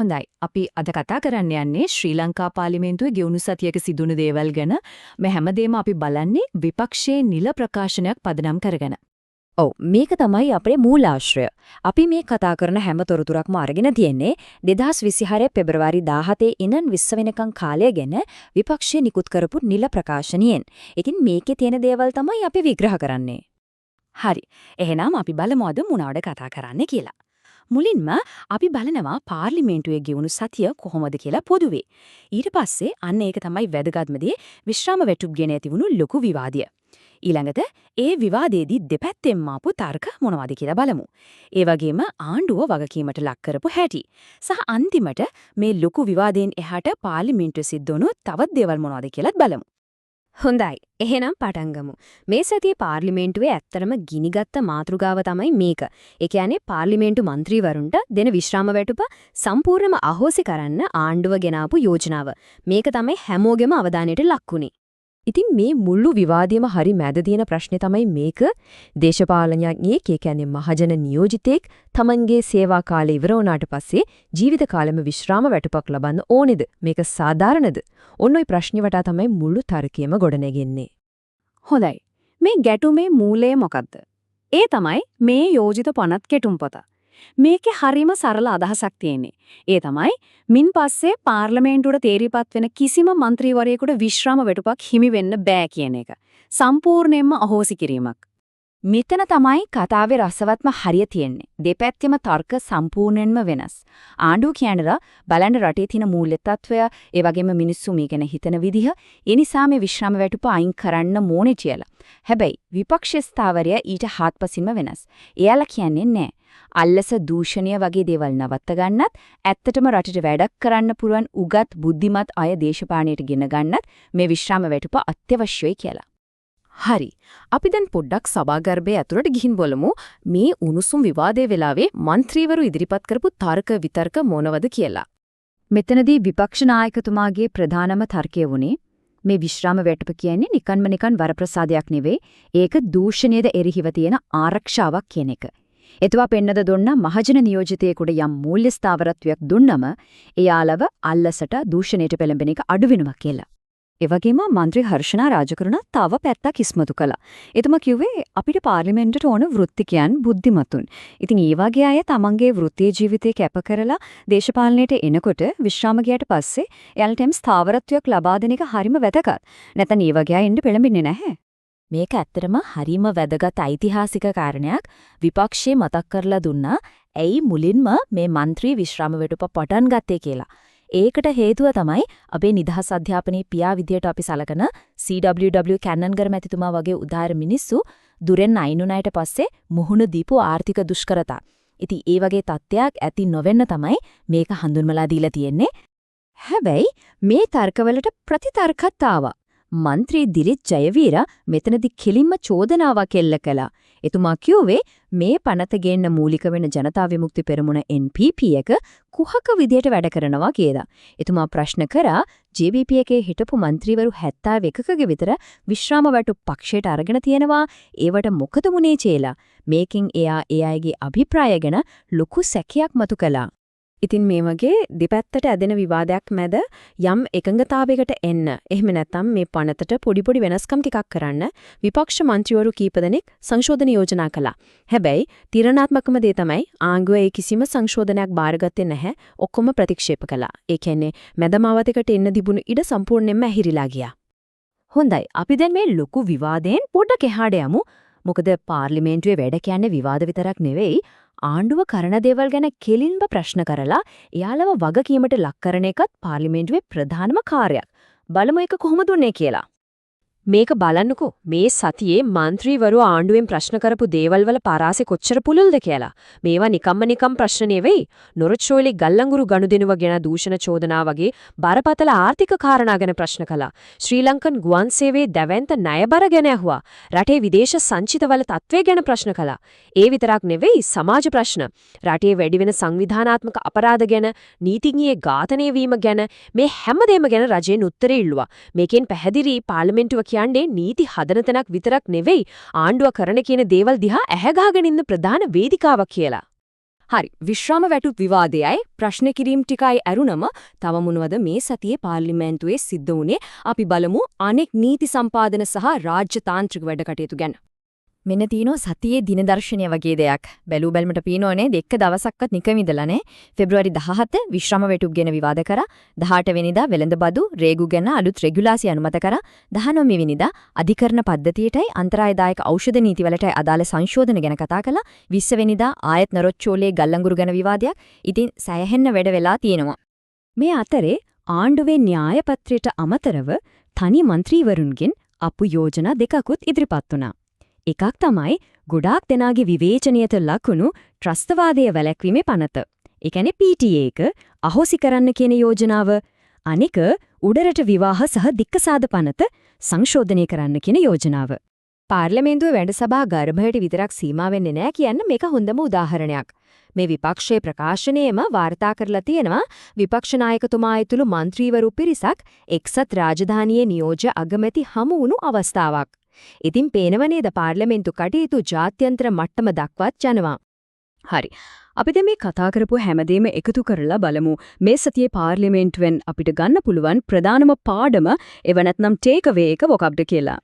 හොඳයි. අපි අද කතා කරන්න යන්නේ ශ්‍රී ලංකා පාර්ලිමේන්තුවේ ගෙවුණු සතියක සිදුණු දේවල් ගැන. මේ හැමදේම අපි බලන්නේ විපක්ෂයේ නිල ප්‍රකාශනයක් පදනම් කරගෙන. ඔව් මේක තමයි අපේ මූලාශ්‍රය. අපි මේ කතා කරන හැම තොරතුරක්ම අරගෙන තියෙන්නේ 2026 පෙබරවාරි 17 ඉඳන් 20 වෙනකන් කාලය ගැන විපක්ෂය නිකුත් කරපු නිල ප්‍රකාශනයෙන්. ඉතින් මේකේ තියෙන දේවල් තමයි අපි විග්‍රහ කරන්නේ. හරි. එහෙනම් අපි බලමු අද මොනවද කතා කරන්න කියලා. මුලින්ම අපි බලනවා පාර්ලිමේන්තුවේ ගෙවුණු සතිය කොහොමද කියලා පොදුවේ. ඊට පස්සේ අන්න ඒක තමයි වැදගත්ම දේ විශ්‍රාම වැටුප් ගෙන ඇතිවුණු ලොකු විවාදය. ඊළඟට ඒ විවාදයේදී දෙපැත්තෙන්ම ආපු තර්ක මොනවද කියලා බලමු. ඒ වගේම ආණ්ඩුව වගකීමට ලක් කරපු හැටි. සහ අන්තිමට මේ ලොකු විවාදයෙන් එහාට පාර්ලිමේන්තුවේ සිද්ධ වුණු තවත් දේවල් මොනවද කියලාත් බලමු. හොඳයි. එහෙනම් පටන් ගමු. මේ සතියේ පාර්ලිමේන්තුවේ ඇත්තටම ගිනිගත්ත මාතෘකාව තමයි මේක. ඒ කියන්නේ පාර්ලිමේන්තු මන්ත්‍රීවරුන්ට දෙන විශ්‍රාම වැටුප සම්පූර්ණයෙන්ම අහෝසි කරන්න ආණ්ඩුව ගෙනාපු යෝජනාව. මේක තමයි හැමෝගෙම අවධානයට ලක්ුණේ. ඉතින් මේ මුළු විවාදයේම හරි මැද තියෙන ප්‍රශ්නේ තමයි මේක. දේශපාලනඥයෙක්, ඒ කියන්නේ මහජන නියෝජිතෙක් තමන්ගේ සේවා කාලය ඉවර වුණාට පස්සේ ජීවිත කාලෙම විශ්‍රාම වැටුපක් ලබන්න ඕනේද? මේක සාධාරණද? ඔන්න ඔය ප්‍රශ්නේ වටා තමයි මුළු තර්කයම ගොඩනැගෙන්නේ. හොඳයි. මේ ගැටුමේ මූලය මොකද්ද? ඒ තමයි මේ යෝජිත පනත් කෙටුම් පොත. මේකේ හරීම සරල අදහසක් තියෙන්නේ. ඒ තමයි මින් පස්සේ පාර්ලිමේන්තුවට තේරිපත් වෙන කිසිම മന്ത്രിවරයෙකුට විශ්‍රාම වැටුපක් හිමි වෙන්න බෑ කියන එක. සම්පූර්ණයෙන්ම අහෝසි කිරීමක්. මෙතන තමයි කතාවේ රසවත්ම හරිය තියෙන්නේ. දෙපැත්තෙම තර්ක සම්පූර්ණයෙන්ම වෙනස්. ආණ්ඩුව කියනවා බලන්න රටේ තියෙන මූල්‍ය තත්වය, ඒ වගේම මිනිස්සු මේ ගැන හිතන විදිහ, ඒ නිසා මේ විශ්‍රාම වැටුප අයින් කරන්න ඕනේ කියලා. හැබැයි විපක්ෂ ස්ථාවරය ඊට හාත්පසින්ම වෙනස්. එයාලා කියන්නේ නෑ. අල්ලස දූෂණය වගේ දේවල් නවත්ත ගන්නත්, ඇත්තටම රටට වැඩක් කරන්න පුරුවන් උගත් බුද්ධිමත් අය දේශපාලනයට ගෙන ගන්නත් මේ විශ්‍රාම වැටුප අත්‍යවශ්‍යයි කියලා. හරි. අපි දැන් පොඩ්ඩක් සභාගර්භයේ ඇතුළට ගිහින් බලමු මේ උණුසුම් විවාදයේ වෙලාවේ മന്ത്രിවරු ඉදිරිපත් කරපු තර්ක විතර්ක මොනවද කියලා. මෙතනදී විපක්ෂ නායකතුමාගේ ප්‍රධානම තර්කය වුණේ මේ විශ්‍රාම වැටුප කියන්නේ නිකන් වරප්‍රසාදයක් නෙවෙයි. ඒක දූෂණයේද එරෙහිව තියෙන ආරක්ෂාවක් කියන එක. එතුවා පෙන්නද දුන්න මහජන නියෝජිතයෙකුට යම් මූල්‍ය ස්ථාවරත්වයක් දුන්නම එයාලව අල්ලසට දූෂණයට පෙළඹෙන එක අඩු වෙනවා කියලා. ඒ වගේම മന്ത്രി හර්ෂණා රාජකරුණ තව පැත්තක් ඉස්මතු කළා. එතුමා කිව්වේ අපිට පාර්ලිමේන්තුවට ඕන වෘත්තිකයන් බුද්ධිමතුන්. ඉතින් ඒ වගේ අය තමන්ගේ වෘත්තීය ජීවිතේ කැප කරලා දේශපාලනයට එනකොට විශ්‍රාම ගියට පස්සේ එයාලට ස්ථාවරත්වයක් ලබා දෙන එක හරිම වැදගත්. නැත්නම් ඒ වගේ අය එන්න පෙළඹෙන්නේ නැහැ. මේක ඇත්තටම හරිම වැදගත් ඓතිහාසික කාරණයක්. විපක්ෂයේ මතක් කරලා දුන්නා ඇයි මුලින්ම මේ മന്ത്രി විශ්‍රාම වැටුප පටන් ගත්තේ කියලා. ඒකට හේතුව තමයි අපේ නිදහස් අධ්‍යාපනයේ පියා විදියට අපි සලකන CWW කැන්නන්ගර් මැතිතුමා වගේ උදාර මිනිස්සු දුරෙන් අයිනුනායට පස්සේ මුහුණ දීපු ආර්ථික දුෂ්කරතා. ඉතින් ඒ වගේ තත්ත්වයක් ඇති නොවෙන්න තමයි මේක හඳුන්වලා දීලා තියෙන්නේ. හැබැයි මේ තර්කවලට ප්‍රතිතර්කත් ආවා. මන්ත්‍රී දිලිත් ජයවීර මෙතනදි කෙලින්ම චෝදනාවක් එල්ල කළා. එතුමා කිව්වේ මේ පනත ගේන්න මූලික වෙන ජනතා විමුක්ති පෙරමුණ NPP එක කුහක විදියට වැඩ කරනවා කියලා. එතුමා ප්‍රශ්න කරා JVP එකේ හිටපු മന്ത്രിවරු 71කගේ විතර විශ්‍රාම වැටුප් පක්ෂයට අරගෙන තියෙනවා. ඒවට මොකද මුනේ කියලා. මේකෙන් එයා ඒ අයගේ අභිප්‍රාය ගැන ලොකු සැකයක් මතු කළා. ඉතින් මේ වගේ දෙපැත්තට ඇදෙන විවාදයක් මැද යම් එකඟතාවයකට එන්න. එහෙම නැත්නම් මේ පනතට පොඩි වෙනස්කම් ටිකක් කරන්න විපක්ෂ මන්ත්‍රීවරු කීප දෙනෙක් සංශෝධන යෝජනා කළා. හැබැයි තීරණාත්මකම දේ තමයි ආණ්ඩුව ඒ කිසිම සංශෝධනයක් බාරගත්තේ නැහැ. ඔක්කොම ප්‍රතික්ෂේප කළා. ඒ කියන්නේ මැදමාවතකට එන්න තිබුණු ඉඩ සම්පූර්ණයෙන්ම ඇහිරිලා ගියා. හොඳයි. අපි දැන් මේ ලොකු විවාදයෙන් පොඩ්ඩක් එහාට යමු. මොකද පාර්ලිමේන්තුවේ වැඩ කියන්නේ විවාද විතරක් නෙවෙයි. ආණ්ඩුව කරන දේවල් ගැන කෙලින්ම ප්‍රශ්න කරලා එයාලව වගකීමට ලක් කරන එකත් පාර්ලිමේන්තුවේ ප්‍රධානම කාර්යයක්. බලමු ඒක කොහොමද උනේ කියලා. මේක බලන්නකෝ මේ සතියේ മന്ത്രിවරු ආණ්ඩුවෙන් ප්‍රශ්න කරපු දේවල් වල පරාසෙ කොච්චර පුළුල්ද කියලා. මේවා නිකම් ප්‍රශ්න නෙවෙයි. නොරොච්චෝලි ගල්ලංගුරු ගනුදෙනුව ගැන දූෂණ චෝදනා වගේ බරපතල ආර්ථික කාරණා ගැන ප්‍රශ්න කළා. ශ්‍රී ලංකන් ගුවන් සේවයේ දැවැන්ත ණයබර ගැන ඇහුවා. රටේ විදේශ සංචිතවල තත්ත්වය ගැන ප්‍රශ්න කළා. ඒ විතරක් නෙවෙයි සමාජ ප්‍රශ්න. රටේ වැඩි වෙන සංවිධානාත්මක අපරාධ ගැන, නීතිඥයේ ඝාතනය වීම ගැන මේ හැමදේම ගැන රජයෙන් උත්තරේ ඉල්ලුවා. මේකෙන් පැහැදිලි පාර්ලිමේන්තුව කියන්නේ නීති හදන තැනක් විතරක් නෙවෙයි ආණ්ඩුව කරන කියන දේවල් දිහා ඇහැ ගහගෙන ඉන්න ප්‍රධාන වේදිකාවක් කියලා. හරි. විශ්‍රාම වැටුප් විවාදයයි ප්‍රශ්න කිරීම් ටිකයි ඇරුණම තව මොනවද මේ සතියේ පාර්ලිමේන්තුවේ සිද්ධ වුණේ? අපි බලමු අනෙක් නීති සම්පාදන සහ රාජ්‍ය තාන්ත්‍රික වැඩ කටයුතු ගැන. මෙන්න තියෙනවා සතියේ දින දර්ශනය වගේ දෙයක්. බැලු බැලමට පීනෝනේ දෙක දවසක්වත් නිකමිදලානේ. පෙබ්‍රුවාරි 17 විශ්‍රාම වැටුප් ගැන විවාද කරා. 18 වෙනිදා වෙළඳබදු රේගු ගැන අලුත් රෙගුලාසි අනුමත කරා. 19 වෙනිදා අධිකරණ පද්ධතියටයි අන්තරායදායක ඖෂධ නීතිවලටයි අදාළ සංශෝධන ගැන කතා කළා. 20 වෙනිදා ආයත් නරොච්චෝලේ ගල්ලංගුරු ගැන විවාදයක්. ඉතින් සෑහෙන්න වැඩ වෙලා තියෙනවා. මේ අතරේ ආණ්ඩුවේ න්‍යාය පත්‍රයට අමතරව තනි മന്ത്രിවරුන්ගෙන් අපු යෝජනා දෙකකුත් ඉදිරිපත් වුණා. එකක් තමයි ගොඩාක් දෙනාගේ විවේචනයට ලකුණු ත්‍රස්තවාදයේ වැළැක්වීමේ පනත. ඒ කියන්නේ PTA එක අහෝසි කරන්න කියන යෝජනාව. අනික උඩරට විවාහ සහ දික්කසාද පනත සංශෝධනය කරන්න කියන යෝජනාව. පාර්ලිමේන්තුවේ වැඩසභා ගර්භයට විතරක් සීමා වෙන්නේ නැහැ කියන්න මේක හොඳම උදාහරණයක්. මේ විපක්ෂයේ ප්‍රකාශනයේම වාර්තා කරලා තියෙනවා විපක්ෂ නායකතුමා ඇතුළු മന്ത്രിවරු පිරිසක් එක්සත් රාජධානියේ නියෝජ්‍ය අගමැති හමු වුණු අවස්ථාවක්. ඉතින් පේනවනේද පාර්ලිමේන්තු කටයුතු ජාත්‍යන්තර මට්ටම දක්වාත් යනවා. හරි. අපි දැන් මේ කතා කරපු හැමදේම එකතු කරලා බලමු. මේ සතියේ පාර්ලිමේන්තුවෙන් අපිට ගන්න පුළුවන් ප්‍රධානම පාඩම එව නැත්නම් ටේක් අවේ එක මොකක්ද කියලා.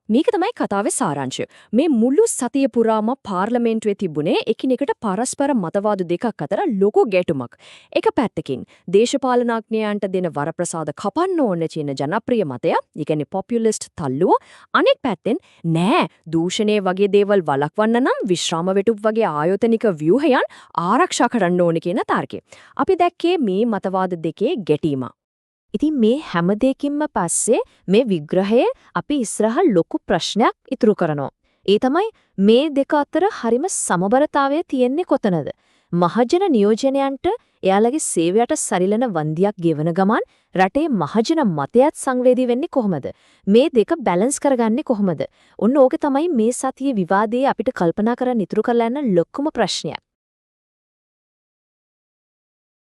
මේක තමයි කතාවේ සාරාංශය. මේ මුළු සතිය පුරාම පාර්ලිමේන්තුවේ තිබුණේ එකිනෙකට පරස්පර මතවාද දෙකක් අතර ලොකු ගැටුමක්. එක පැත්තකින් දේශපාලනඥයන්ට දෙන වරප්‍රසාද කපන්න ඕන කියන ජනප්‍රිය මතය, ඒ කියන්නේ පොපියුලිස්ට් තල්ලුව. අනෙක් පැත්තෙන් නෑ දූෂණය වගේ දේවල් වළක්වන්න නම් විශ්‍රාම වැටුප් වගේ ආයතනික ව්‍යුහයන් ආරක්ෂා කරන්න ඕන කියන තර්කය. අපි දැක්කේ මේ මතවාද දෙකේ ගැටීම. ඉතින් මේ හැම දෙයකින්ම පස්සේ මේ විග්‍රහයේ අපි ඉස්සරහ ලොකු ප්‍රශ්නයක් ඉතුරු කරනවා. ඒ තමයි මේ දෙක අතර හරිම සමබරතාවය තියෙන්නේ කොතනද? මහජන නියෝජනයන්ට එයාලගේ සේවයට සරිලන වන්දියක් ගෙවන ගමන් රටේ මහජන මතයත් සංවේදී වෙන්නේ කොහොමද? මේ දෙක බැලන්ස් කරගන්නේ කොහොමද? ඔන්න ඕක තමයි මේ සතියේ විවාදයේ අපිට කල්පනා කරන්න ඉතුරු කරලා යන ලොකුම ප්‍රශ්නයක්.